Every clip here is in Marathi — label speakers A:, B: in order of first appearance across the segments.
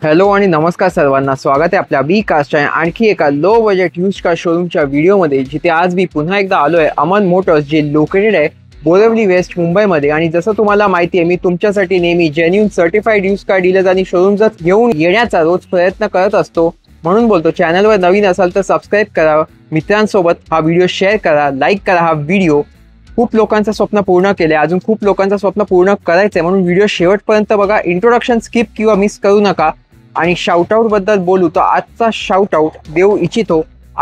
A: हॅलो आणि नमस्कार सर्वांना, स्वागत आहे आपल्या बी कास्टच्या आणखी एका लो बजेट यूज्ड कार शोरूमच्या व्हिडिओमध्ये, जिथे आज मी पुन्हा एकदा आलो आहे अमन मोटर्स, जे लोकेटेड आहे बोरिवली वेस्ट मुंबईमध्ये। आणि जसं तुम्हाला माहिती आहे, मी तुमच्यासाठी नेहमी genuine certified used car dealers आणि शोरूमच घेऊन येण्याचा रोज प्रयत्न करत असतो। म्हणून बोलतो, चॅनलवर नवीन असाल तर सबस्क्राईब करा, मित्रांसोबत हा व्हिडिओ शेअर करा, लाईक करा हा व्हिडिओ। खूप लोकांचं स्वप्न पूर्ण केले, अजून खूप लोकांचं स्वप्न पूर्ण करायचंय, म्हणून व्हिडिओ शेवटपर्यंत बघा। इंट्रोडक्शन स्किप किंवा मिस करू नका। आणि शाउटआउट बद्दल बोलू तर आजचा शाउटआउट देऊ इच्छितो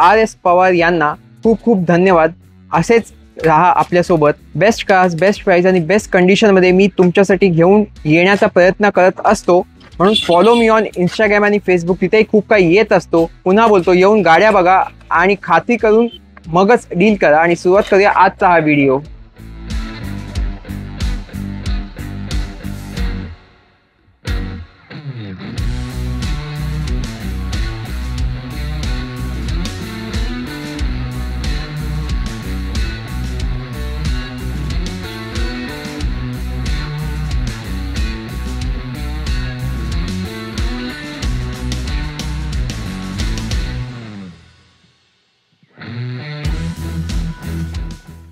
A: RS पवार यांना। खूप खूप धन्यवाद। असेच राहा आपल्यासोबत। बेस्ट कार्स, बेस्ट प्राइस आणि बेस्ट कंडिशनमध्ये मी तुमच्यासाठी घेऊन येण्याचा प्रयत्न करत असतो, म्हणून फॉलो मी ऑन इंस्टाग्राम आणि फेसबुक, तिथेही खूप काही येत असतो। पुन्हा बोलतो, येऊन गाड्या बघा आणि खात्री करून मगच डील करा। आणि सुरुवात करूया आजचा हा व्हिडिओ।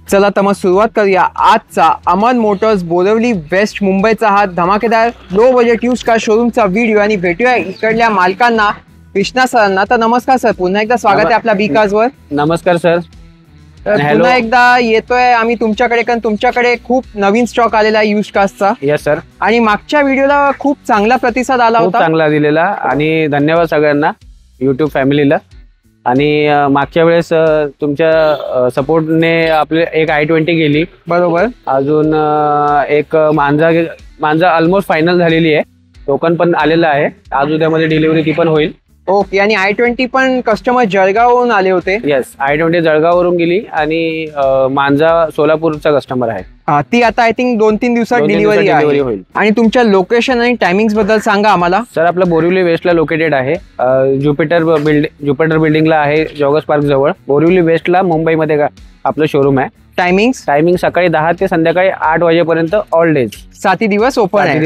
A: चला तर मग सुरुवात करूया आजचा अमन मोटर्स बोरिवली वेस्ट मुंबईचा हा धमाकेदार लो बजेट यूज्ड कार शोरूमचा व्हिडिओ। आणि भेटूया इकडल्या मालकांना, कृष्णा सरांना। तर नमस्कार सर, पुन्हा एकदा स्वागत आहे आपल्या बी कार्सवर।
B: नमस्कार सर।
A: पुन्हा एकदा येतोय आम्ही तुमच्याकडे, कारण तुमच्याकडे खूप नवीन स्टॉक आलेला आहे यूज्ड कार्सचा।
B: Yes sir.
A: आणि मागच्या व्हिडिओला खूप चांगला प्रतिसाद आला होता,
B: चांगला दिलेला, आणि धन्यवाद सगळ्यांना युट्यूब फॅमिलीला। आणि मागच्या वेळेस तुमच्या सपोर्टने आपले एक i20 गेली,
A: बरोबर।
B: अजून एक मांजा ऑलमोस्ट फायनल झालेली आहे, टोकन पण आलेला आहे, आज उद्यामध्ये डिलिव्हरी ती पण होईल।
A: ओके। आणि i20 पण कस्टमर जळगावहून आले होते।
B: येस, i20 जळगाववरून गेली आणि मांजा सोलापूरचा कस्टमर आहे।
A: ती आता आय थिंक 2-3 दिवसात डिलिव्हरी होईल। आणि तुमच्या लोकेशन आणि टायमिंग्स बद्दल सांगा आम्हाला।
B: सर, आपलं बोरिवली वेस्टला लोकेटेड आहे, ज्युपिटर बिल्डिंगला आहे, जॉगर्स पार्क जवळ, बोरिवली वेस्टला मुंबईमध्ये आपलं शोरूम आहे। टायमिंग सकाळी 10 ते संध्याकाळी 8 वाजेपर्यंत ऑल डेज, 7 दिवस ओपन आहे।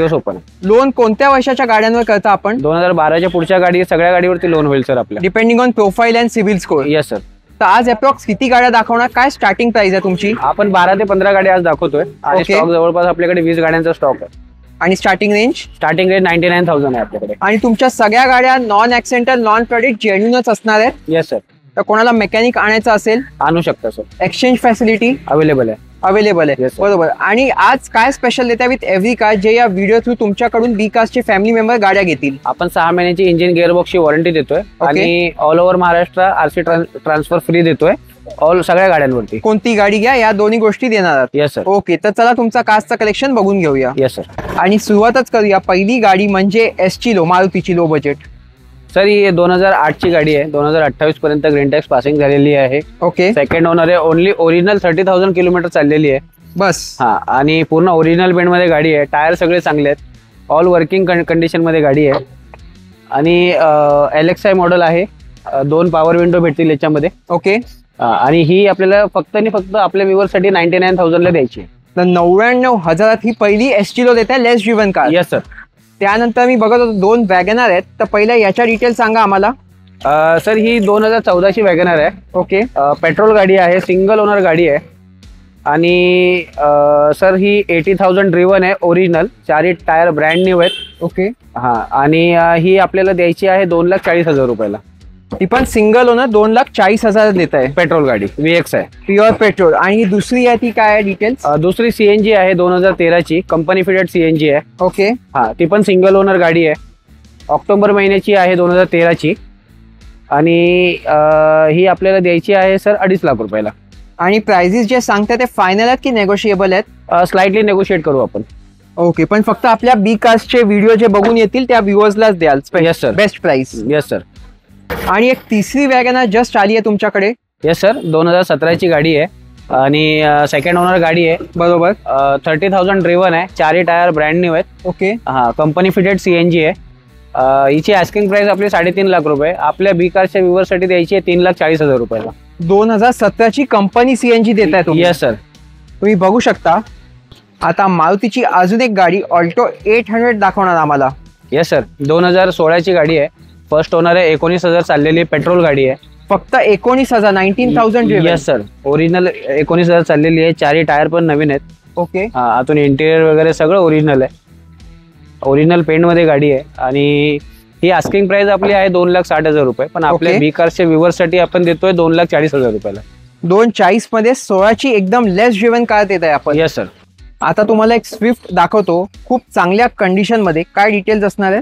B: लोन कोणत्या वर्षाच्या गाड्यांवर करता आपण? 2012च्या पुढच्या गाडी, सगळ्या गाडीवरती लोन होईल सर आपल्या, depending on profile and civil score. Yes sir. तर आज अप्रॉक्स किती गाड्या दाखवणार? काय स्टार्टिंग प्राइस आहे तुमची? आपण 12 ते 15 गाड्या आज दाखवतोय, आणि स्टॉक जवळपास आपल्याकडे 20 गाड्यांचा स्टॉक आहे। आणि स्टार्टिंग रेंज 99,000 आहे आपल्याकडे। आणि तुमच्या सगळ्या गाड्या नॉन ऍक्सिडेंटल, नॉन प्रोडक्ट, जेन्युइनच असणार आहेत? Yes sir. तर कोणाला मेकॅनिक आणायचं असेल आणू शकता सर, एक्सचेंज फॅसिलिटी अवेलेबल आहे। बरोबर। आणि आज काय स्पेशल देता विथ एव्हरी कार, जे या व्हिडिओ थ्रू तुमच्याकडून बी कार्सचे फॅमिली मेंबर गाड्या घेतील? आपण 6 महिन्याची इंजिन गिअरबॉक्सची वॉरंटी देतोय, आणि all over Maharashtra RC transfer free देतोय सगळ्या गाड्यांवरती। कोणती गाडी घ्या, या दोन्ही गोष्टी देणार आहात? Yes sir. ओके, तर चला तुमचा कार्सचा कलेक्शन बघून घेऊया। Yes sir. आणि सुरुवातच करूया, पहिली गाडी म्हणजे एसची मारुतीची लो बजेट। सर, ही 2008 ची गाडी आहे, 2028 पर्यंत ग्रीन टॅक्स पासिंग झालेली आहे। ओके। सेकंड ओनर आहे, ओनली ओरिजिनल 30,000 किलोमीटर चाललेली आहे बस। हा, आणि पूर्ण ओरिजिनल बेंड मध्ये गाडी आहे, टायर सगळे चांगले आहेत, ऑल वर्किंग कंडिशन मध्ये गाडी आहे। आणि LXI मॉडेल आहे, 2 पॉवर विंडो भेटतील याच्यामध्ये। ओके। आणि ही आपल्याला फक्त आणि फक्त आपल्या व्ह्यूअर साठी 99,000 ला द्यायची आहे। तर 99,000 ही पहिली एसटी लो देते, लेस ड्रिव्हन कार। Yes sir. त्यानंतर मी बघत होतो 2 वॅगनर आहेत, तर पहिल्या याच्या डिटेल सांगा आम्हाला। सर, ही 2014ची वॅगनर आहे। ओके। पेट्रोल गाडी आहे, सिंगल ओनर गाडी आहे, आणि सर ही 80,000 ड्रिव्हन आहे, ओरिजिनल, 4 टायर ब्रँड न्यू आहेत। ओके। हा, आणि ही आपल्याला द्यायची आहे 2,40,000 रुपयाला। ती पण सिंगल ओनर 2,40,000 देत आहे। पेट्रोल गाडी VX आहे, प्युअर पेट्रोल। आणि दुसरी आहे ती काय आहे डिटेल्स? दुसरी CNG आहे, 2013ची कंपनी फिटेड CNG आहे। ओके। हा, ती पण सिंगल ओनर गाडी आहे, ऑक्टोबर महिन्याची आहे, 2013ची। आणि ही आपल्याला द्यायची आहे सर 2.5 लाख रुपयाला। आणि प्राइसेस जे सांगतात ते फायनल आहेत की नेगोशिएबल आहेत? स्लाइटली नेगोशिएट करू आपण। ओके, पण फक्त आपल्या बी कार्सचे व्हिडिओ जे बघून येतील त्या व्ह्युअर्सलाच द्याल? Yes sir, best price. Yes sir. आणि एक तिसरी वॅगनर जस्ट आली आहे तुमच्याकडे? येस सर, 2017ची गाडी आहे, आणि सेकंड ओनर गाडी आहे। बरोबर। 30,000 ड्रिव्हन आहे, 4 टायर ब्रँड न्यू आहेत। ओके। हा, कंपनी फिटेड CNG आहे। हिची आस्किंग प्राइस आपली 3.5 लाख रुपये, आपल्या बी कार्सच्या व्ह्युअर साठी द्यायची आहे 3,40,000 रुपयाला। 2017ची कंपनी CNG देताय तुम्ही? Yes sir. तुम्ही बघू शकता आता मारुतीची अजून एक गाडी ऑल्टो 800 दाखवणार आम्हाला। येस सर, 2016ची गाडी आहे. फर्स्ट ओनर आहे. 19,000 चाललेली पेट्रोल गाडी आहे.
A: फक्त 19,000, 19,000.
B: येस सर, ओरिजिनल 19,000 चाललेली आहे. चारही टायर पण नवीन आहेत.
A: ओके.
B: आतून इंटिरियर वगैरे सगळं ओरिजिनल आहे. ओरिजिनल पेंट मध्ये गाडी आहे. आणि ही आस्किंग प्राइस आपली आहे 2,60,000 रुपये. पण आपल्या बी कारच्या व्ह्यूअर्ससाठी आपण देतोय 2,40,000 रुपयाला.
A: 2,40 मध्ये 16ची एकदम लेस ड्रिव्हन कार देत आहे आपण.
B: Yes sir.
A: आता तुम्हाला एक स्विफ्ट दाखवतो, खूप चांगल्या कंडिशन मध्ये. काय डिटेल्स असणार आहे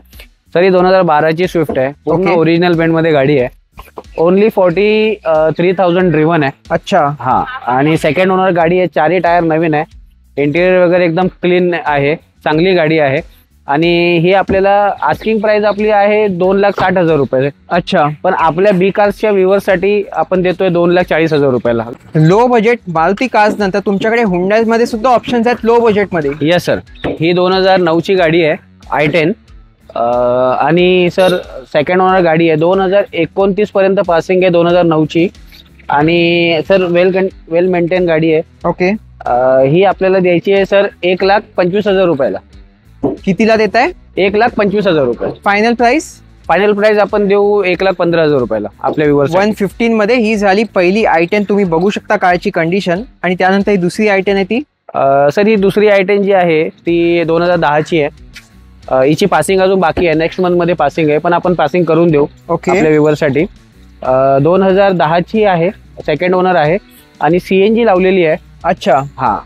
B: सर? ही 2012ची स्विफ्ट आहे. पूर्ण ओरिजिनल पेंट मध्ये गाडी आहे. ओनली 43,000 ड्रिव्हन आहे.
A: अच्छा.
B: हा, आणि सेकंड ओनर गाडी आहे. चारही टायर नवीन आहे. इंटिरियर वगैरे एकदम क्लीन आहे. चांगली गाडी आहे. आणि ही आपल्याला आस्किंग प्राइस आपली आहे 2,60,000 रुपये.
A: अच्छा.
B: पण आपल्या बी कार्सच्या व्ह्यूअर्ससाठी आपण देतोय 2,40,000 रुपयाला.
A: लो बजेट मारुती कार्स नंतर तुमच्याकडे हुंडाई मध्ये सुद्धा ऑप्शन्स आहेत लो बजेट मध्ये.
B: येस सर, ही 2009ची गाडी आहे. i10. आणि सर सेकंड ओनर गाडी आहे. 2029 पर्यंत पासिंग आहे 2009ची. आणि सर वेल मेंटेन गाडी आहे.
A: ओके.
B: ही आपल्याला द्यायची आहे सर 1,25,000 रुपयाला.
A: कितीला देत आहे?
B: 1,25,000 रुपये.
A: Final price?
B: फायनल प्राइस आपण देऊ 1,15,000 रुपयाला आपल्या व्ह्यूअर्स.
A: 115 मध्ये ही झाली पहिली i10. तुम्ही बघू शकता कारची कंडिशन. आणि त्यानंतर ही दुसरी i10 आहे ती.
B: सर ही दुसरी i10 जी आहे ती 2010ची आहे. हिची पासिंग अजून बाकी आहे. नेक्स्ट मंथ मध्ये पासिंग आहे, पण आपण पासिंग करून देऊ आपल्या व्ह्यूअर्ससाठी. 2010ची आहे. सेकंड ओनर आहे. आणि CNG लावलेली आहे.
A: अच्छा.
B: हा,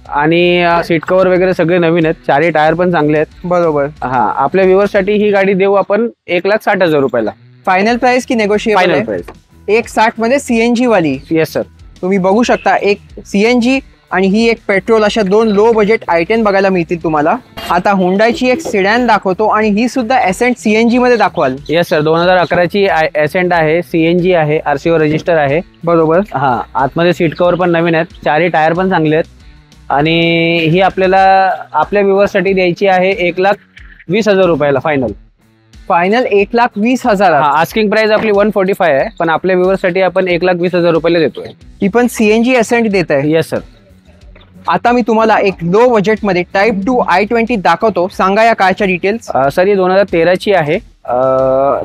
B: आणि सीट कव्हर वगैरे सगळे नवीन आहेत. चारही टायर पण चांगले आहेत.
A: बरोबर.
B: हा, आपल्या व्ह्यूअर्ससाठी ही गाडी देऊ आपण 1,60,000 रुपयाला.
A: फायनल प्राइस की नेगोशिएबल?
B: फायनल प्राइस
A: 1,60 मध्ये CNG वाली.
B: Yes sir.
A: तुम्ही बघू शकता एक CNG आणि ही एक पेट्रोल, अशा दोन लो बजेट i10 बघायला मिळतील तुम्हाला. आता हुंडाईची एक सिडॅन दाखवतो आणि ही सुद्धा एसेंट CNG मध्ये दाखवाल.
B: येस सर, 2011ची एसेंट आहे. CNG आहे. RCO रजिस्टर आहे.
A: बरोबर.
B: हा, आतमध्ये सीट कव्हर पण नवीन आहेत. चारही टायर पण चांगले आहेत. आणि ही आपल्याला आपल्या व्ह्यूअर्ससाठी द्यायची आहे 1,20,000 रुपयाला फायनल.
A: फायनल 1,20,000.
B: आस्किंग प्राइस आपली 145 आहे, पण आपल्या व्ह्यूअर्ससाठी आपण 1,20,000 रुपयाला देतोय.
A: ती पण CNG एसेंट देत आहे.
B: Yes sir.
A: आता मी तुम्हाला एक लो बजेट मध्ये टाइप 2 i20 दाखवतो. सांगा या कारच्या डिटेल्स.
B: सर ही 2013ची आहे.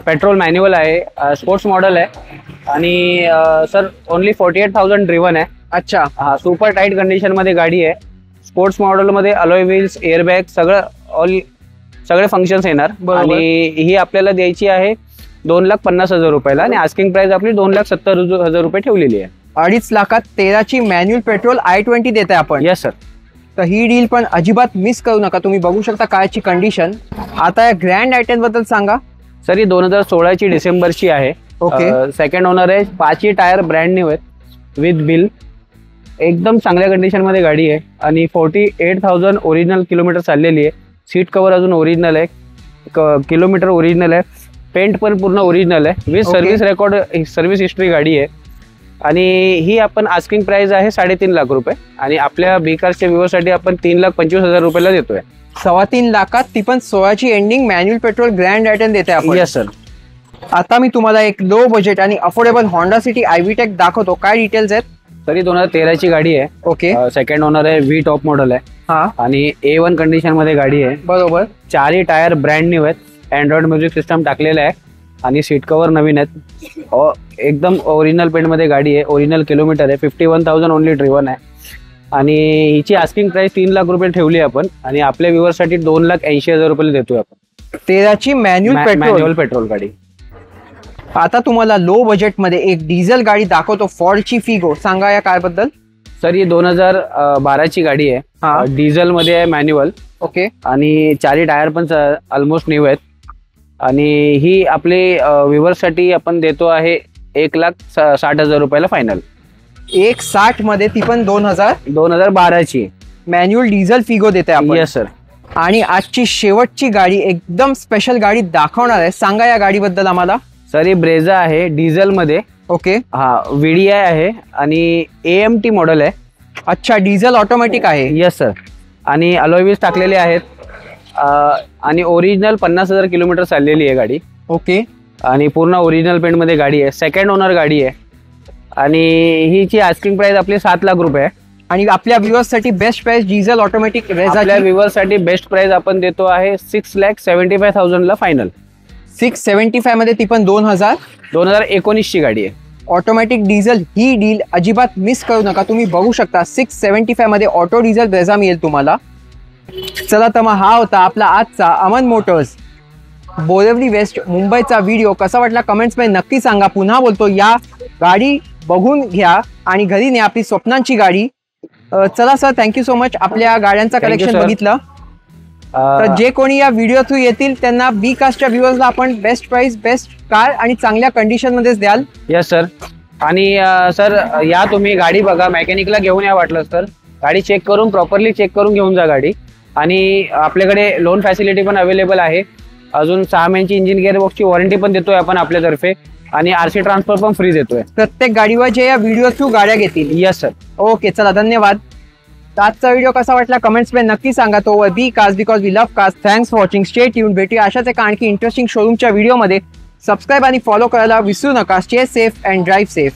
B: पेट्रोल मॅन्युअल आहे. स्पोर्ट्स मॉडेल आहे. आणि सर ओनली 48,000 ड्रिव्हन आहे.
A: अच्छा.
B: हा, सुपर टाईट कंडिशन मध्ये गाडी आहे. स्पोर्ट्स मॉडेल मध्ये अलॉय व्हील्स, एअरबॅग सगळे फंक्शन्स येणार. आणि ही आपल्याला द्यायची आहे 2,50,000 रुपयाला. आणि आस्किंग प्राइस आपली 2,70,000 रुपये ठेवलेली आहे.
A: 2.5 लाखात 13ची मॅन्युअल पेट्रोल i20 देत आहे आपण.
B: Yes sir.
A: तर ही डील पण अजिबात मिस करू नका. तुम्ही बघू शकता कारची कंडिशन. आता या ग्रँड i10 बद्दल सांगा.
B: सर ही 2016ची डिसेंबरची आहे.
A: ओके.
B: सेकंड ओनर आहे. 5ही टायर ब्रँड न्यू आहेत विथ बिल. एकदम चांगल्या कंडिशन मध्ये गाडी आहे. आणि 48,000 ओरिजिनल किलोमीटर चाललेली आहे. सीट कव्हर अजून ओरिजिनल आहे. किलोमीटर ओरिजिनल आहे. पेंट पण पूर्ण ओरिजिनल आहे. With service record, service history गाडी आहे. आणि ही आपण आस्किंग प्राइस आहे 3.5 लाख रुपये. आणि आपल्या बी कारच्या व्ह्यूअर्ससाठी आपण 3,25,000 रुपयाला देतोय.
A: 3.25 लाखात ती पण 16ची एंडिंग मॅन्युअल पेट्रोल ग्रँड i10 देते आपण.
B: Yes sir.
A: आता मी तुम्हाला एक लो बजेट आणि अफोर्डेबल होंडा सिटी iVTEC दाखवतो. काय डिटेल्स आहेत?
B: तरी 2013ची गाडी आहे.
A: ओके.
B: सेकंड ओनर आहे. V टॉप मॉडेल आहे.
A: हा.
B: आणि A1 कंडिशन मध्ये गाडी आहे.
A: बरोबर.
B: चारही टायर ब्रँड न्यू आहेत. अँड्रॉइड म्युझिक सिस्टम टाकलेलं आहे. आणि सीट कव्हर नवीन आहेत. एकदम ओरिजिनल पेंट मध्ये गाडी आहे. ओरिजिनल किलोमीटर आहे. 51,000 ओनली ड्रिव्हन आहे. आणि हिची आस्किंग प्राइस 3 लाख रुपये ठेवली आपण. आणि आपल्या व्ह्यूअर्ससाठी 2,80,000 रुपये देतोय आपण.
A: 13ची मॅन्युअल
B: पेट्रोल गाडी.
A: आता तुम्हाला लो बजेट मध्ये एक डिझेल गाडी दाखवतो. फॉर्डची फिगो. सांगा या कार बद्दल.
B: सर ही 2012ची गाडी आहे. डिझेल मध्ये आहे. मॅन्युअल.
A: ओके.
B: आणि चारही टायर पण ऑलमोस्ट न्यू आहेत. आणि ही आपले व्ह्यूअर्ससाठी आपण देतो आहे 1,60,000 रुपयाला फायनल.
A: 1,60 मध्ये ती पण
B: 2012ची
A: मॅन्युअल डिझेल फिगो देते आपण.
B: Yes sir.
A: आणि आजची शेवटची गाडी एकदम स्पेशल गाडी दाखवणार आहे. सांगा या गाडीबद्दल आम्हाला.
B: सर ही ब्रेझा आहे डिझेल मध्ये.
A: ओके.
B: हा, VDI आहे. आणि AMT मॉडेल आहे.
A: अच्छा, डिझेल ऑटोमॅटिक आहे.
B: Yes sir. आणि अलॉय व्हील्स टाकलेले आहेत. आणि ओरिजिनल 50,000 किलोमीटर चाललेली आहे गाडी.
A: ओके.
B: आणि पूर्ण ओरिजिनल पेंट मध्ये गाडी आहे. सेकंड ओनर गाडी आहे. आणि हिची आस्किंग प्राइस आपली 7 लाख रुपये आहे.
A: आणि आपल्या व्ह्युअर्स साठी बेस्ट प्राइस डिझेल ऑटोमॅटिक
B: आपल्या
A: रेझा
B: व्ह्युअर्स साठी बेस्ट प्राइस आपण देतो आहे 6,75,000 ला फायनल.
A: 675 मध्ये ती पण
B: 2019 ची गाडी आहे.
A: ऑटोमॅटिक डिझेल ही डील अजिबात मिस करू नका. तुम्ही बघू शकता 675 मध्ये ऑटो डिझेल ब्रेझा मिळेल तुम्हाला. चला तर मग हा होता आपला आजचा अमन मोटर्स बोरिवली वेस्ट मुंबईचा व्हिडिओ. कसा वाटला कमेंट्स मध्ये नक्की सांगा. पुन्हा बोलतो, या गाडी बघून घ्या आणि घरी न्या आपली स्वप्नांची गाडी. चला सर, थँक्यू सो मच. आपल्या गाड्यांचा
B: Thank you,
A: कलेक्शन
B: sir.
A: बघितलं. तर जे कोणी या व्हिडिओ थ्रू येतील त्यांना बी कास्टच्या व्ह्युअर्सला आपण बेस्ट प्राइस, बेस्ट कार आणि चांगल्या कंडिशन मध्येच द्याल.
B: Yes sir. आणि सर या तुम्ही गाडी बघा, मेकॅनिकला घेऊन या वाटलं तर. गाडी चेक करून प्रॉपरली चेक करून घेऊन जा गाडी. आणि आपल्याकडे लोन फॅसिलिटी पण अवेलेबल आहे. अजून 6 महिन्याची इंजिन गिअरबॉक्सची वॉरंटी पण देतोय आपण आपल्यातर्फे. आणि आरसी ट्रान्सफर पण फ्री देतोय
A: प्रत्येक गाडीवर जे या व्हिडिओ थ्रू गाड्या घेतील.
B: Yes sir.
A: ओके, चला धन्यवाद. तर आजचा व्हिडिओ कसा वाटला कमेंट्स मध्ये नक्की सांगा. तो B cars because we love cars. Thanks for watching. Stay tune. भेटूया अशाच एका आणखी इंटरेस्टिंग शोरूमच्या व्हिडिओमध्ये. सबस्क्राईब आणि फॉलो करायला विसरू नका. Stay safe and drive safe.